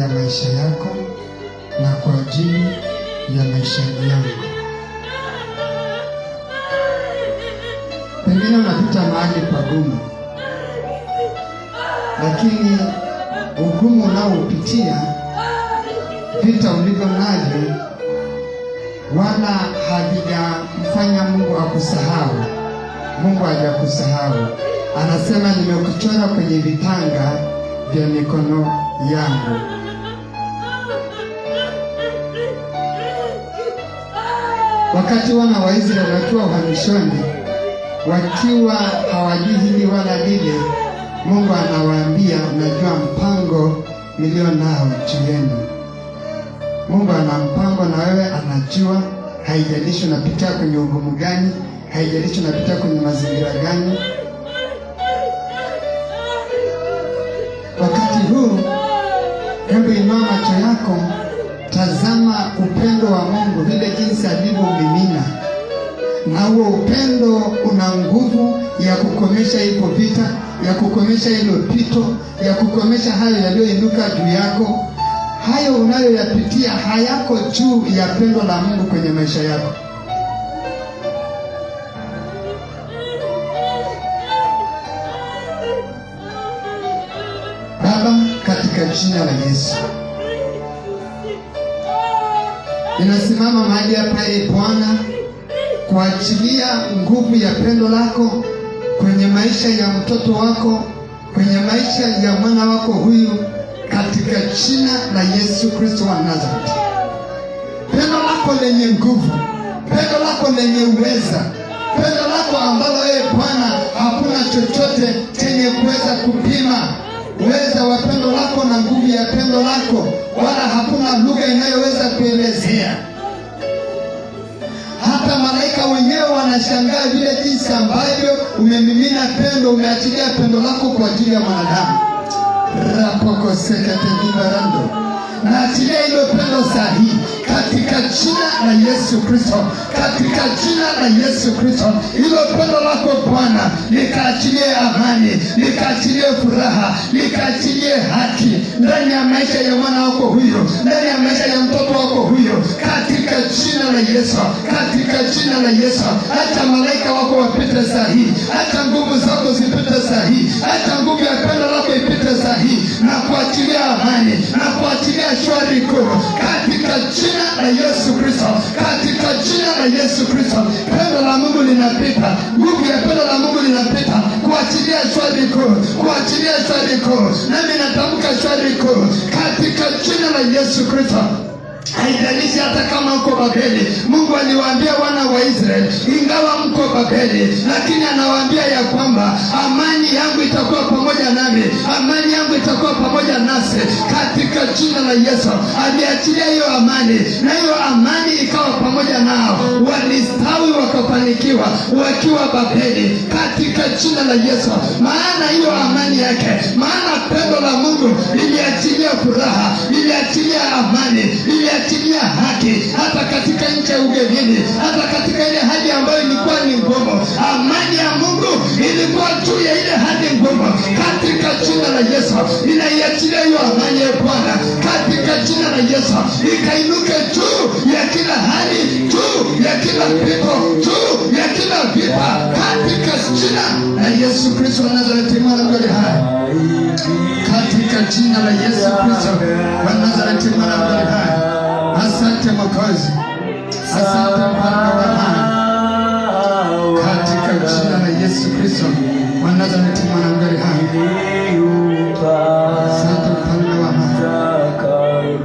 ya maisha yako na kwa ajili ya maisha yangu. Pengine unapita mahali pagumu, lakini ugumu unaopitia, vita ulivyo navyo, wala havijamfanya Mungu akusahau. Mungu hajakusahau. Anasema nimekuchora kwenye vitanga vya mikono yangu. Wakati wana wa Israeli wakiwa uhamishoni, wakiwa hawajui hili wala lile, Mungu anawaambia, najua mpango nilio nao juu yenu. Mungu ana mpango na wewe, anajua. Haijalishi unapitia kwenye ugumu gani, haijalishi unapitia kwenye mazingira gani. Wakati huu, hebu inua macho yako, tazama upendo wa Mungu vile jinsi alivyomimina. Na huo upendo una nguvu ya kukomesha hivyo vita, ya kukomesha hilo pito, ya kukomesha hayo yaliyoinuka juu yako. Hayo unayoyapitia hayako juu ya pendo la Mungu kwenye maisha yako. Baba, katika jina la Yesu, ninasimama mahali hapa, Bwana, kuachilia nguvu ya pendo lako kwenye maisha ya mtoto wako, kwenye maisha ya mwana wako huyu, katika jina la Yesu Kristo wa Nazareti. Pendo lako lenye nguvu, pendo lako lenye uweza, pendo lako ambalo Bwana hakuna chochote chenye kuweza kupima uweza wa pendo lako na nguvu ya pendo lako, wala hakuna lugha inayoweza kuelezea. Hata malaika wenyewe wanashangaa vile jinsi ambavyo umemimina pendo, umeachilia pendo lako kwa ajili ya mwanadamu. Rapoko sekete vibarando. Na achilia hilo pendo sahihi katika jina la Yesu Kristo, katika jina la Yesu Kristo. Hilo pendo lako Bwana likaachilie amani, likaachilie furaha, likaachilie haki ndani ya maisha ya mwana wako huyo, ndani ya maisha ya mtoto wako huyo, katika jina la Yesu, katika jina la Yesu. Acha malaika wako wapite sahihi, acha nguvu zako zipite sahihi, acha nguvu ya pendo lako ipite sahihi, na kuachilia amani, na kuachilia shwari kuu katika jina la Yesu Kristo, katika jina la Yesu Kristo. Pendo la Mungu linapita, nguvu ya pendo la Mungu linapita, kuachilia shwari kuu, kuachilia shwari kuu. Nami natamka shwari kuu katika jina la Yesu Kristo. Haijalishi hata kama uko Babeli. Mungu aliwaambia wana wa Israeli, ingawa mko Babeli, lakini anawaambia ya kwamba amani yangu itakuwa pamoja nami, amani yangu itakuwa pamoja nasi, katika jina la Yesu. Aliachilia hiyo amani, na hiyo amani ikawa pamoja nao. Walistawi wakafanikiwa wakiwa Babeli, katika jina la Yesu. Maana hiyo amani yake, maana pendo la Mungu liliachilia furaha, liliachilia amani, liliachilia haki, hata katika nchi ya ugenini, hata katika ile hali ambayo ilikuwa ni ngumu. Amani ya Mungu ilikuwa juu ya ile hali ngumu, katika jina la Yesu. Inaiachilia hiyo amani ya Bwana katika jina la Yesu, ikainuke juu ya kila hali, juu ya kila pito, juu ya kila vita, katika jina la Yesu Kristo wa Nazareti, mwana wa Mungu hai, katika jina la Yesu Kristo wa Nazareti, mwana wa Mungu hai. Asante Mwokozi, asante Bwana wa hai, katika jina la Yesu Kristo wa Nazareti, mwana wa Mungu hai. Asante Bwana wa hai.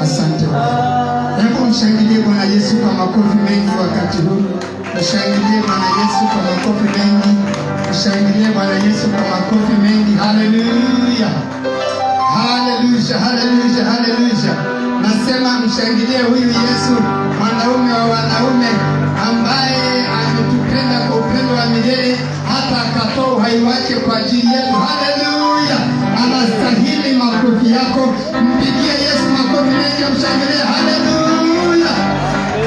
Asante Bwana. Hebu mshangilie Bwana Yesu kwa makofi mengi wakati huu. Mshangilie Bwana Yesu kwa makofi mengi. Mshangilie Bwana Yesu kwa makofi mengi. Haleluya. Haleluya, haleluya, haleluya. Nasema mshangilie huyu Yesu, mwanaume wa wanaume, ambaye ametupenda kwa upendo wa milele hata akatoa ametoa uhai wake kwa ajili yetu. Haleluya! Anastahili makofi yako. Mpigie Yesu makofi mengi, mshangilie. Haleluya!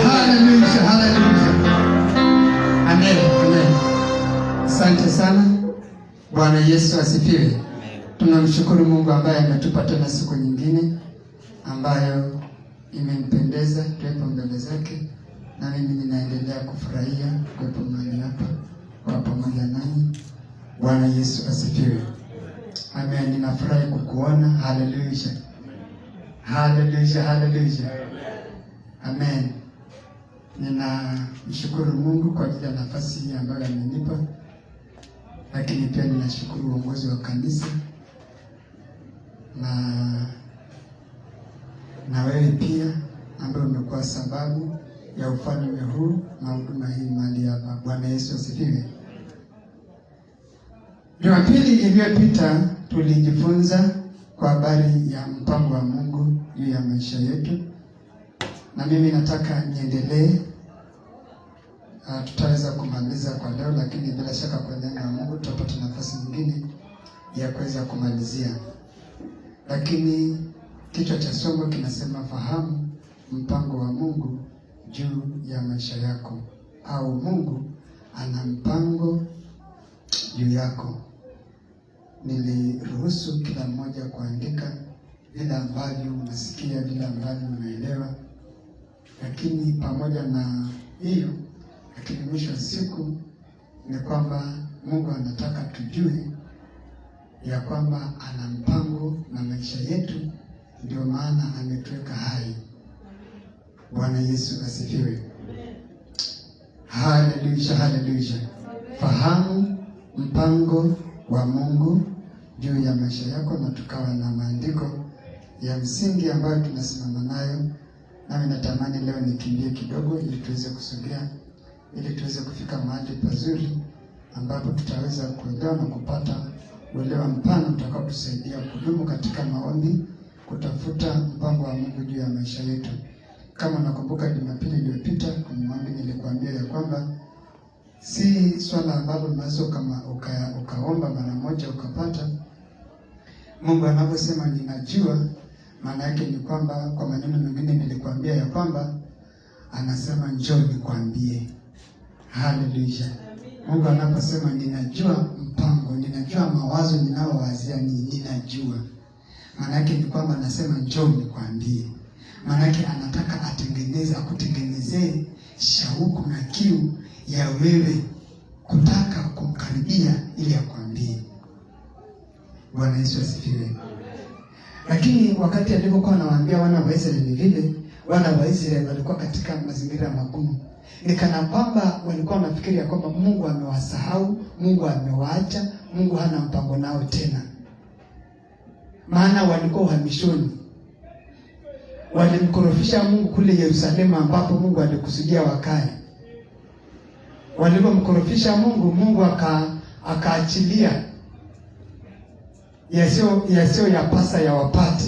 Haleluya! Haleluya! Amen. Amen. Asante sana. Bwana Yesu asifiwe. Tunamshukuru Mungu ambaye ametupa tena siku nyingine ambayo imempendeza tuwepo mbele zake, na mimi ninaendelea kufurahia kuwepo mahali hapa kwa pamoja nanyi. Bwana Yesu asifiwe. Amen. Ninafurahi kukuona. Haleluya. Haleluya. Haleluya. Amen. Ninamshukuru Mungu kwa ajili ya nafasi hii ambayo amenipa, lakini pia ninashukuru uongozi wa kanisa na wewe pia ambaye umekuwa sababu ya ufalme huu na huduma hii mahali hapa. Bwana Yesu asifiwe. Jumapili iliyopita tulijifunza kwa habari ya mpango wa Mungu juu ya maisha yetu, na mimi nataka niendelee. Tutaweza kumaliza kwa leo, lakini bila shaka kwa neema ya Mungu tutapata nafasi nyingine ya kuweza kumalizia. Lakini kichwa cha somo kinasema fahamu mpango wa Mungu juu ya maisha yako, au Mungu ana mpango juu yako. Niliruhusu kila mmoja kuandika vile ambavyo unasikia, vile ambavyo unaelewa, lakini pamoja na hiyo, lakini mwisho wa siku ni kwamba Mungu anataka tujue ya kwamba ana mpango na maisha yetu, ndio maana ametuweka hai. Bwana Yesu asifiwe. Haleluya. Haleluya. Fahamu mpango wa Mungu juu ya maisha yako, na tukawa na maandiko ya msingi ambayo tunasimama nayo. Nami natamani leo nikimbie kidogo ili tuweze kusogea, ili tuweze kufika mahali pazuri ambapo tutaweza kuelewa na kupata uelewa mpana utakao tusaidia kudumu katika maombi, kutafuta mpango wa Mungu juu ya maisha yetu. Kama nakumbuka Jumapili iliyopita kwenye maombi nilikwambia ya kwamba si swala ambalo unaweza ukaomba mara moja ukapata. Mungu anaposema ninajua, maana yake ni kwamba, kwa maneno mengine nilikwambia ya kwamba anasema njoo nikwambie. Haleluya. Mungu anaposema ninajua mpango, ninajua mawazo ninayowazia, ninajua, maana yake ni kwamba anasema njoo nikwambie. Maana yake anataka akutengenezee shauku na kiu ya wewe kutaka kumkaribia ili akwambie. Bwana Yesu asifiwe. Lakini wakati alipokuwa anawaambia wana wa Israeli vile, wana wa Israeli walikuwa katika mazingira magumu. Ni kana kwamba walikuwa wanafikiri ya kwamba Mungu amewasahau, Mungu amewaacha, Mungu hana mpango nao tena. Maana walikuwa uhamishoni. Walimkorofisha Mungu kule Yerusalemu ambapo Mungu alikusudia wakae. Walipomkorofisha Mungu, Mungu akaachilia yasio yapasa ya wapate.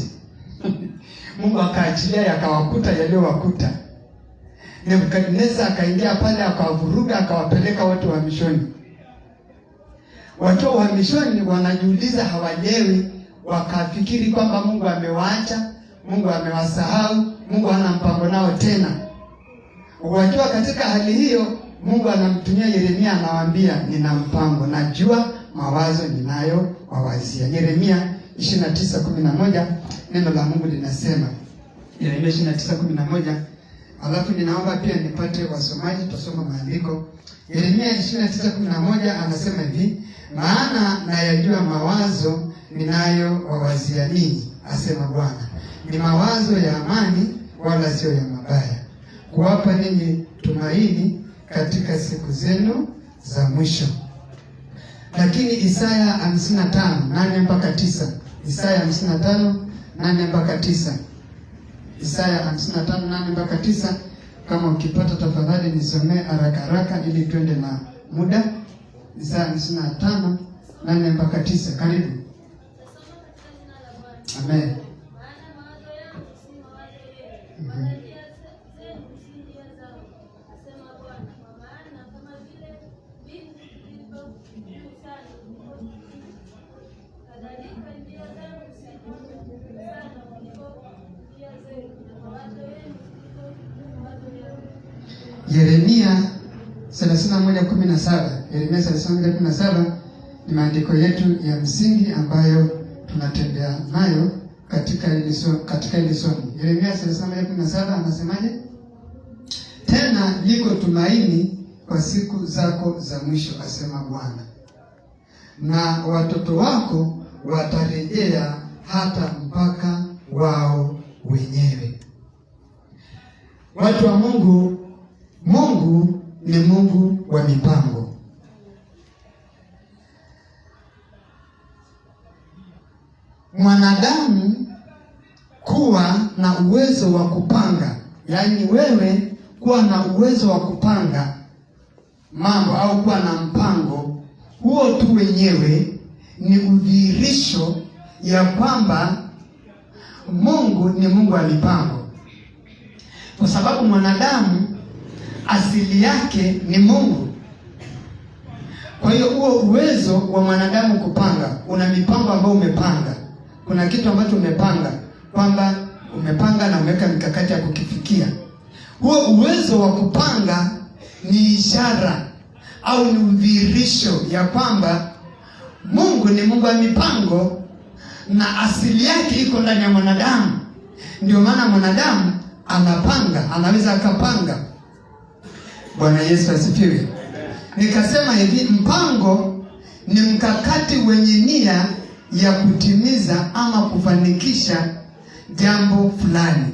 Mungu akaachilia yakawakuta yaliyowakuta. Nebukadneza akaingia pale akawavuruga, akawapeleka watu uhamishoni. Watu uhamishoni wanajiuliza, hawalewi, wakafikiri kwamba Mungu amewaacha, Mungu amewasahau, Mungu hana mpango nao tena. Wakiwa katika hali hiyo, Mungu anamtumia Yeremia, anawaambia nina mpango, najua mawazo ninayo wawazia. Yeremia 29:11 neno la Mungu linasema. Yeremia 29:11. Alafu ninaomba pia nipate wasomaji tusome maandiko. Yeremia 29:11 anasema hivi, maana nayajua mawazo ninayo wawazia ninyi, asema Bwana, ni mawazo ya amani wala sio ya mabaya, kuwapa ninyi tumaini katika siku zenu za mwisho. Lakini Isaya 55:8-9. Isaya 55:8-9. Isaya 55:8-9. Kama ukipata tafadhali nisomee haraka ili twende na muda. Isaya 55:8-9. Karibu. Amen. Yeremia 31:17. Yeremia 31:17 ni maandiko yetu ya msingi ambayo tunatembea nayo katika hili somo. Yeremia 31:17 anasemaje? Tena liko tumaini kwa siku zako za mwisho, asema Bwana, na watoto wako watarejea hata mpaka wao wenyewe. Watu wa Mungu, Mungu ni Mungu wa mipango. Mwanadamu kuwa na uwezo wa kupanga, yaani wewe kuwa na uwezo wa kupanga mambo au kuwa na mpango, huo tu wenyewe ni udhihirisho ya kwamba Mungu ni Mungu wa mipango, kwa sababu mwanadamu asili yake ni Mungu. Kwa hiyo huo uwezo wa mwanadamu kupanga, una mipango ambayo umepanga, kuna kitu ambacho umepanga kwamba umepanga na umeweka mikakati ya kukifikia. Huo uwezo wa kupanga ni ishara au ni udhihirisho ya kwamba Mungu ni Mungu wa mipango na asili yake iko ndani ya mwanadamu. Ndio maana mwanadamu anapanga, anaweza akapanga. Bwana Yesu asifiwe. Nikasema hivi, mpango ni mkakati wenye nia ya kutimiza ama kufanikisha jambo fulani.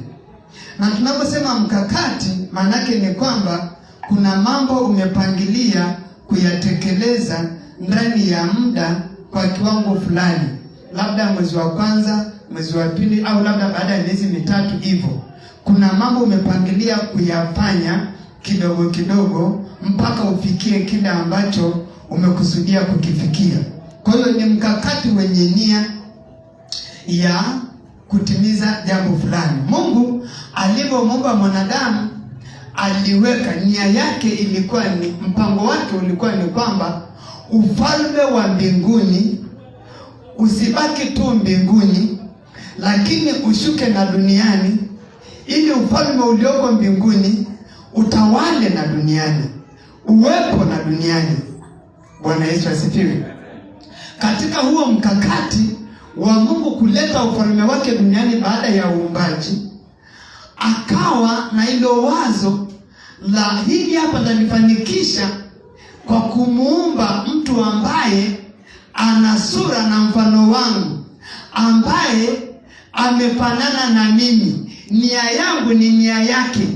Na tunaposema mkakati, maanake ni kwamba kuna mambo umepangilia kuyatekeleza ndani ya muda kwa kiwango fulani, labda mwezi wa kwanza, mwezi wa pili, au labda baada ya miezi mitatu hivyo. Kuna mambo umepangilia kuyafanya kidogo kidogo mpaka ufikie kile ambacho umekusudia kukifikia. Kwa hiyo ni mkakati wenye nia ya kutimiza jambo fulani. Mungu alivyomuumba mwanadamu, aliweka nia yake, ilikuwa ni mpango wake ulikuwa ni kwamba ufalme wa mbinguni usibaki tu mbinguni, lakini ushuke na duniani, ili ufalme ulioko mbinguni utawale na duniani, uwepo na duniani. Bwana Yesu asifiwe. Katika huo mkakati wa Mungu kuleta ufalme wake duniani baada ya uumbaji, akawa na hilo wazo la hili hapa nalifanikisha kwa kumuumba mtu ambaye ana sura na mfano wangu, ambaye amefanana na mimi. Nia yangu ni nia yake.